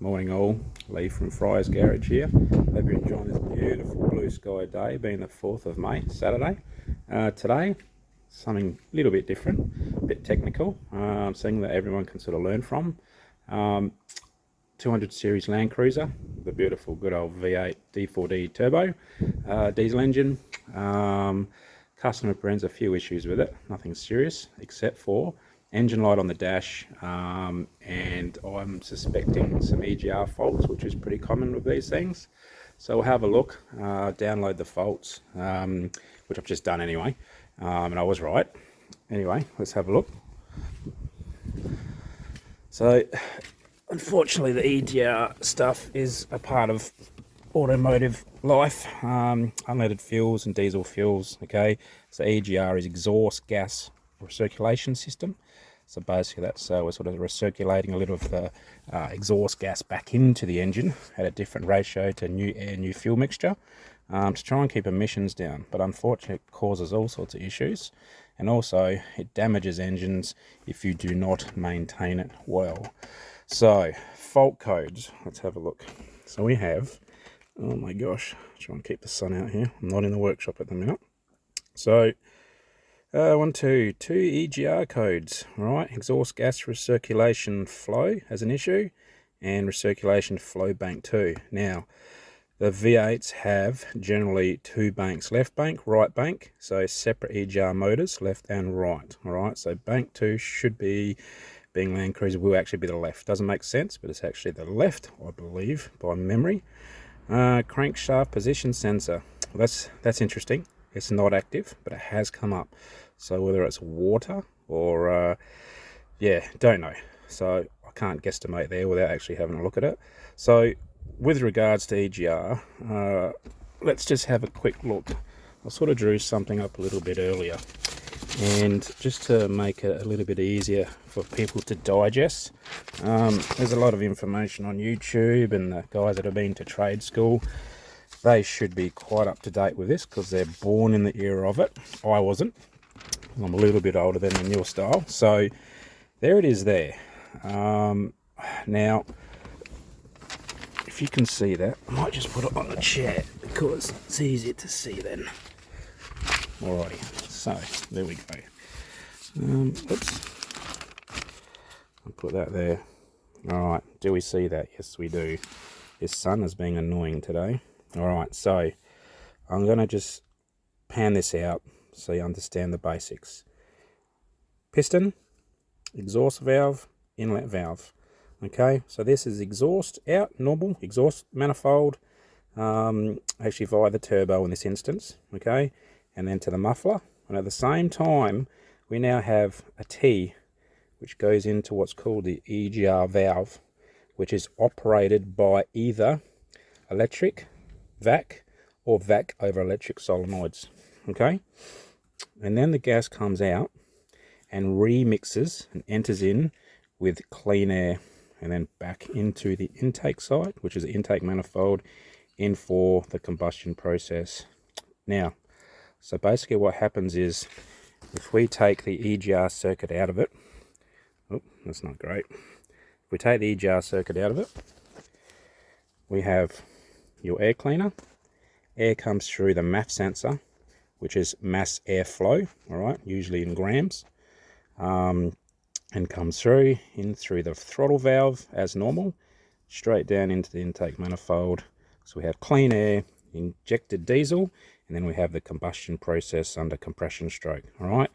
Morning all, Lee from Fry's Garage here. Hope you're enjoying this beautiful blue sky day, being the 4th of May, Saturday. Today, something a little bit different, a bit technical, something that everyone can sort of learn from. 200 series Lancruiser, the beautiful good old V8 D4D turbo diesel engine. Customer presents a few issues with it, nothing serious except for engine light on the dash, and I'm suspecting some EGR faults, which is pretty common with these things. So we'll have a look, download the faults, which I've just done anyway, and I was right. Anyway, let's have a look. So unfortunately the EGR stuff is a part of automotive life, unleaded fuels and diesel fuels. Okay, so EGR is exhaust gas recirculation system. So basically that's we're sort of recirculating a little of the exhaust gas back into the engine at a different ratio to new air, new fuel mixture, to try and keep emissions down. But unfortunately it causes all sorts of issues, and also it damages engines if you do not maintain it well. So fault codes, let's have a look. So we have, oh my gosh, try and keep the sun out here, I'm not in the workshop at the minute. So two EGR codes, right? Exhaust gas recirculation flow has an issue, and recirculation flow bank 2. Now, the V8s have generally two banks, left bank, right bank, so separate EGR motors, left and right, all right? So bank 2 should be, being Lancruiser, will actually be the left. Doesn't make sense, but it's actually the left, I believe, by memory. Crankshaft position sensor, that's interesting. It's not active, but it has come up. So whether it's water or, yeah, don't know. So I can't guesstimate there without actually having a look at it. So with regards to EGR, let's just have a quick look. I sort of drew something up a little bit earlier. And just to make it a little bit easier for people to digest, there's a lot of information on YouTube, and the guys that have been to trade school, they should be quite up to date with this because they're born in the era of it. I wasn't. I'm a little bit older than your style. So there it is there. Now, if you can see that, I might just put it on the chair because it's easier to see then. Alrighty, so there we go. Oops. I'll put that there. Alright, do we see that? Yes, we do. This sun is being annoying today. Alright, so I'm going to just pan this out so you understand the basics. Piston, exhaust valve, inlet valve. Okay, so this is exhaust out, normal exhaust manifold, actually via the turbo in this instance. Okay, and then to the muffler. And at the same time, we now have a T which goes into what's called the EGR valve, which is operated by either electric, vac, or vac over electric solenoids. Okay, and then the gas comes out and remixes and enters in with clean air, and then back into the intake side, which is the intake manifold, in for the combustion process. Now, so basically what happens is, if we take the EGR circuit out of it, oh, that's not great. If we take the EGR circuit out of it, we have your air cleaner. Air comes through the MAF sensor, which is mass airflow, all right, usually in grams, and comes through the throttle valve as normal, straight down into the intake manifold. So we have clean air, injected diesel, and then we have the combustion process under compression stroke. All right,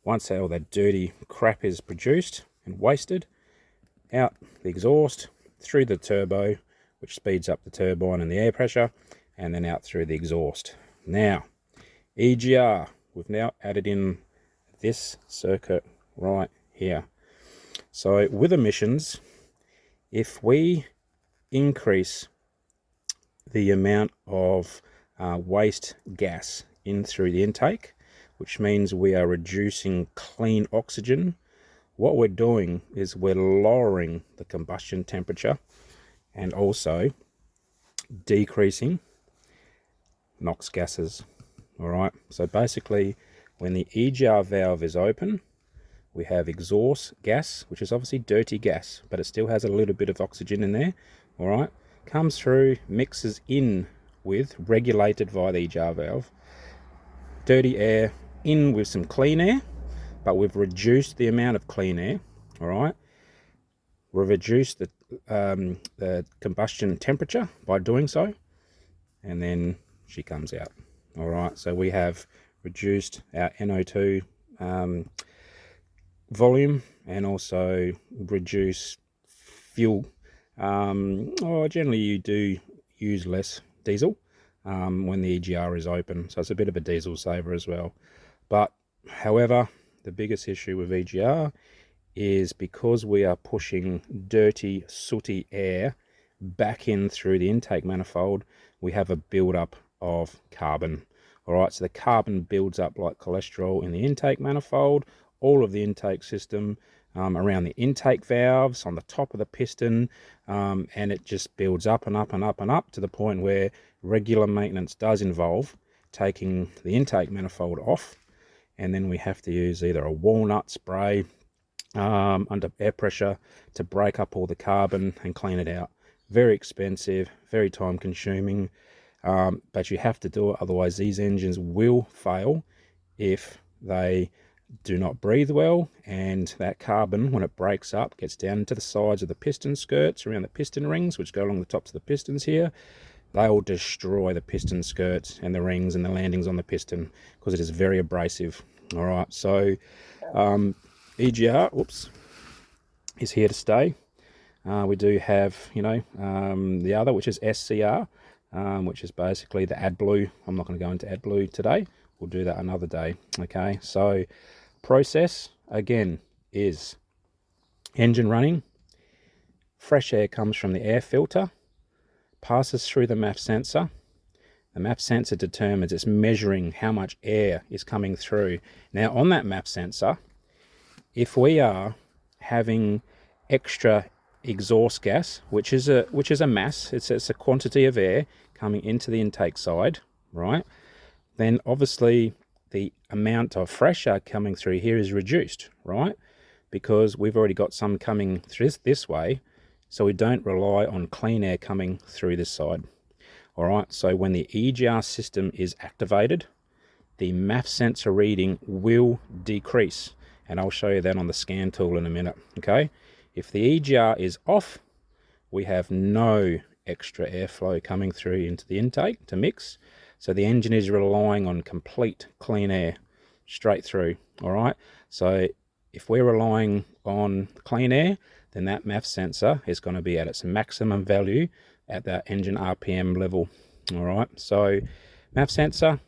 once all that dirty crap is produced and wasted, out the exhaust, through the turbo, which speeds up the turbine and the air pressure, and then out through the exhaust. Now, EGR, we've now added in this circuit right here. So with emissions, if we increase the amount of waste gas in through the intake, which means we are reducing clean oxygen, what we're doing is we're lowering the combustion temperature and also decreasing NOx gases. All right, so basically when the EGR valve is open, we have exhaust gas, which is obviously dirty gas, but it still has a little bit of oxygen in there, all right, comes through, mixes in with, regulated via the EGR valve, dirty air in with some clean air, but we've reduced the amount of clean air, all right. We've reduced the combustion temperature by doing so, and then she comes out, all right. So we have reduced our NO2 volume and also reduce fuel. Generally you do use less diesel when the EGR is open, so it's a bit of a diesel saver as well. But however, the biggest issue with EGR is because we are pushing dirty, sooty air back in through the intake manifold, we have a build-up of carbon. All right, so the carbon builds up like cholesterol in the intake manifold, all of the intake system, around the intake valves, on the top of the piston, and it just builds up and up and up and up to the point where regular maintenance does involve taking the intake manifold off, and then we have to use either a walnut spray under air pressure to break up all the carbon and clean it out. Very expensive, very time consuming, but you have to do it, otherwise these engines will fail if they do not breathe well, and that carbon, when it breaks up, gets down into the sides of the piston skirts, around the piston rings, which go along the tops of the pistons here. They will destroy the piston skirts and the rings and the landings on the piston, because it is very abrasive. All right, so EGR, is here to stay. We do have, the other, which is SCR, which is basically the AdBlue. I'm not going to go into AdBlue today. We'll do that another day. Okay, so process again is engine running. Fresh air comes from the air filter, passes through the MAF sensor. The MAF sensor determines, it's measuring how much air is coming through. Now on that MAF sensor, if we are having extra exhaust gas, which is a mass, it's a quantity of air coming into the intake side, right, then obviously the amount of fresh air coming through here is reduced, right, because we've already got some coming through this way, so we don't rely on clean air coming through this side. All right, so when the EGR system is activated, the MAF sensor reading will decrease, and I'll show you that on the scan tool in a minute. Okay, if the EGR is off, we have no extra airflow coming through into the intake to mix, so the engine is relying on complete clean air straight through. All right, so if we're relying on clean air, then that MAF sensor is going to be at its maximum value at that engine RPM level. All right, so MAF sensor,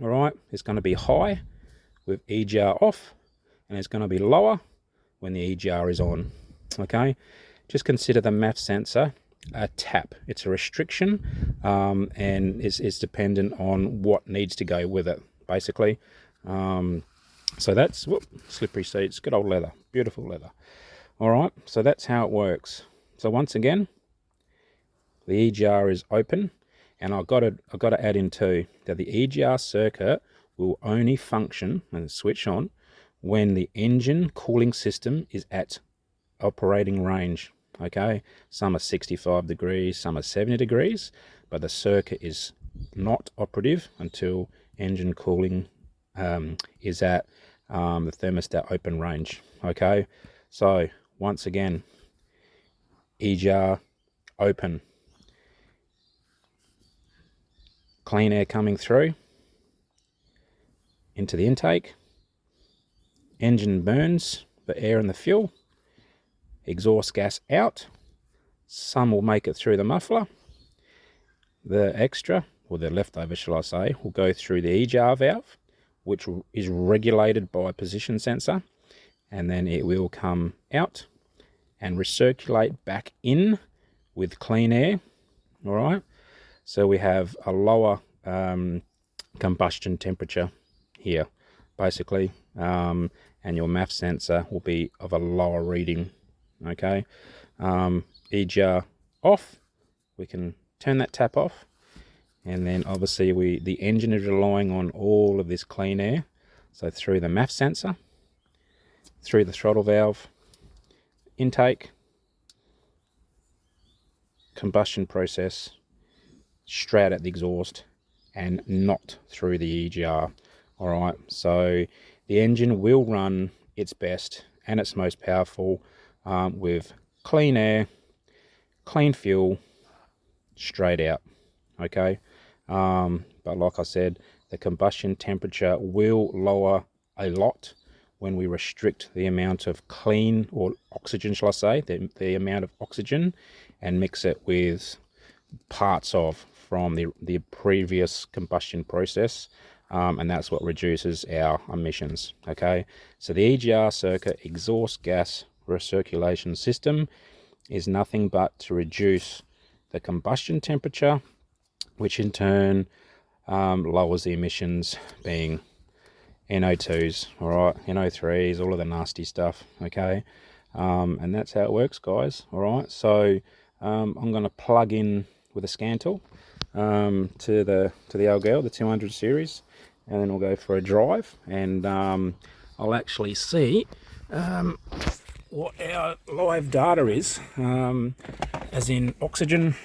all right, is going to be high with EGR off, and it's going to be lower when the EGR is on. Okay, just consider the MAF sensor a tap. It's a restriction, and it's dependent on what needs to go with it, basically. So that's, slippery seats, good old leather, beautiful leather. All right, so that's how it works. So once again, the EGR is open, and I've got to add in too that the EGR circuit will only function and switch on when the engine cooling system is at operating range. Okay, some are 65 degrees, some are 70 degrees, but the circuit is not operative until engine cooling is at the thermostat open range. Okay, so once again, EGR open, clean air coming through into the intake, engine burns the air and the fuel, exhaust gas out, some will make it through the muffler, the extra, or the leftover shall I say, will go through the EGR valve, which is regulated by a position sensor, and then it will come out and recirculate back in with clean air. All right, so we have a lower combustion temperature here, basically, and your MAF sensor will be of a lower reading. Okay, EGR off, we can turn that tap off, and then obviously the engine is relying on all of this clean air, so through the MAF sensor, through the throttle valve, intake, combustion process straight at the exhaust and not through the EGR. All right, so the engine will run its best and its most powerful with clean air, clean fuel, straight out. Okay, but like I said, the combustion temperature will lower a lot when we restrict the amount of clean, or oxygen shall I say, the amount of oxygen, and mix it with parts of from the previous combustion process, and that's what reduces our emissions. Okay, so the EGR circuit, exhaust gas recirculation system, is nothing but to reduce the combustion temperature, which in turn lowers the emissions, being NO2s, all right, NO3s, all of the nasty stuff. Okay, and that's how it works, guys. All right, so I'm going to plug in with a scan tool to the old girl, the 200 series, and then we'll go for a drive, and I'll actually see what our live data is, as in oxygen,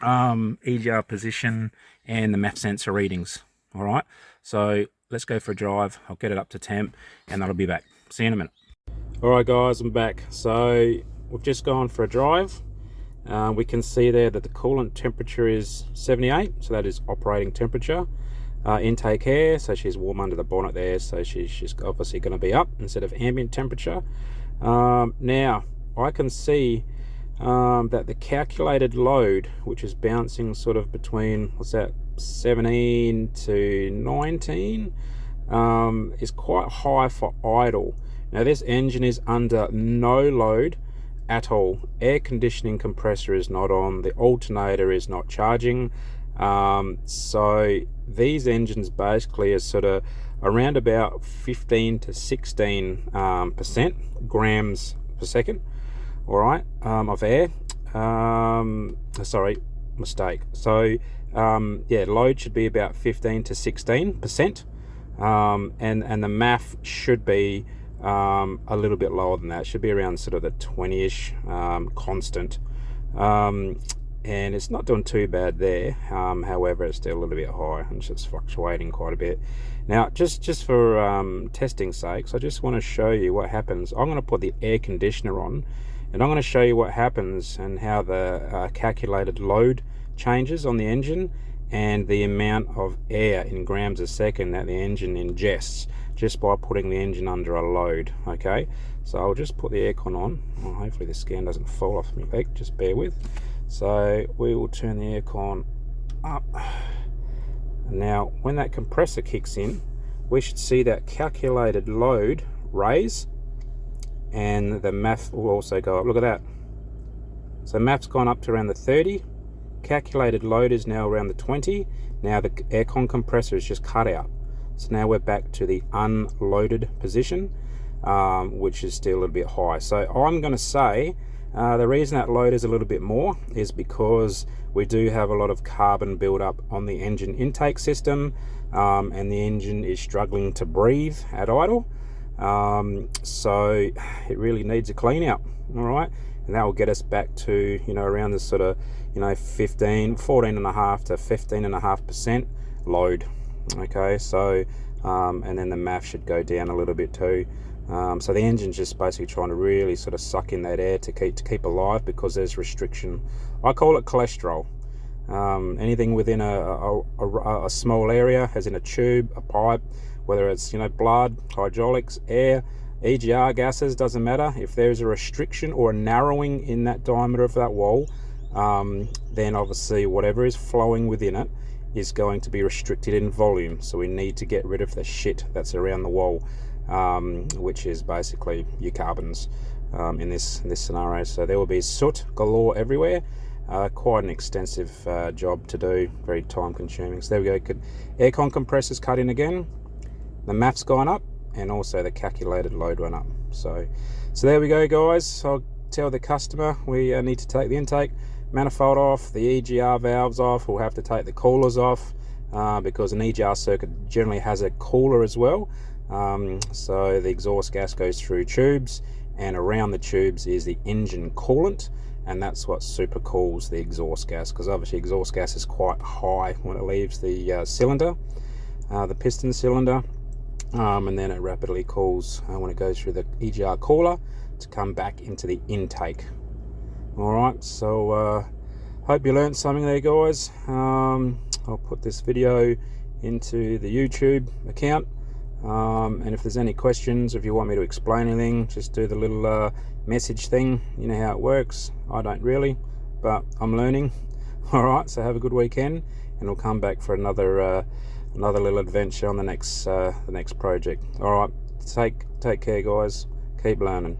EGR position, and the MAF sensor readings. All right, so let's go for a drive. I'll get it up to temp, and that'll be back. See you in a minute. All right, guys, I'm back. So we've just gone for a drive. We can see there that the coolant temperature is 78, so that is operating temperature. Intake air, so she's warm under the bonnet there, so she's obviously going to be up instead of ambient temperature. Now I can see that the calculated load, which is bouncing sort of between, what's that, 17 to 19, is quite high for idle. Now this engine is under no load at all. Air conditioning compressor is not on, the alternator is not charging, so these engines basically are sort of around about 15 to 16% grams per second, all right, of air. Sorry, mistake. So yeah, load should be about 15 to 16%, and the MAF should be a little bit lower than that. It should be around sort of the 20-ish constant, and it's not doing too bad there. However, it's still a little bit high, and it's just fluctuating quite a bit. Now, just for testing sakes, I just want to show you what happens. I'm going to put the air conditioner on, and I'm going to show you what happens and how the calculated load changes on the engine, and the amount of air in grams a second that the engine ingests just by putting the engine under a load. Okay, so I'll just put the aircon on. Well, hopefully the scan doesn't fall off my leg, just bear with. So we will turn the aircon up. Now when that compressor kicks in, we should see that calculated load raise, and the MAF will also go up. Look at that. So MAF's gone up to around the 30, calculated load is now around the 20. Now the aircon compressor is just cut out, so now we're back to the unloaded position, which is still a little bit high. So I'm going to say the reason that load is a little bit more is because we do have a lot of carbon buildup on the engine intake system, and the engine is struggling to breathe at idle, so it really needs a clean out. All right, and that will get us back to, you know, around this sort of, you know, 14.5 to 15.5% load. Okay, so and then the MAF should go down a little bit too. So the engine's just basically trying to really sort of suck in that air to keep alive, because there's restriction. I call it cholesterol. Anything within a small area, as in a tube, a pipe, whether it's, you know, blood, hydraulics, air, EGR gases, doesn't matter. If there's a restriction or a narrowing in that diameter of that wall, then obviously whatever is flowing within it is going to be restricted in volume. So we need to get rid of the shit that's around the wall, which is basically your carbons in this scenario. So there will be soot galore everywhere. Quite an extensive job to do, very time consuming. So there we go. Aircon compressors cut in again, the MAF's gone up, and also the calculated load went up. So there we go, guys. I'll tell the customer we need to take the intake manifold off, the EGR valves off. We'll have to take the coolers off, because an EGR circuit generally has a cooler as well. So the exhaust gas goes through tubes, and around the tubes is the engine coolant, and that's what super cools the exhaust gas, because obviously exhaust gas is quite high when it leaves the cylinder, the piston cylinder, and then it rapidly cools when it goes through the EGR cooler to come back into the intake. Alright, so hope you learned something there, guys. I'll put this video into the YouTube account, and if there's any questions, if you want me to explain anything, just do the little message thing. You know how it works. I don't really, but I'm learning. Alright, so have a good weekend, and we'll come back for another little adventure on the next project. Alright, take care, guys. Keep learning.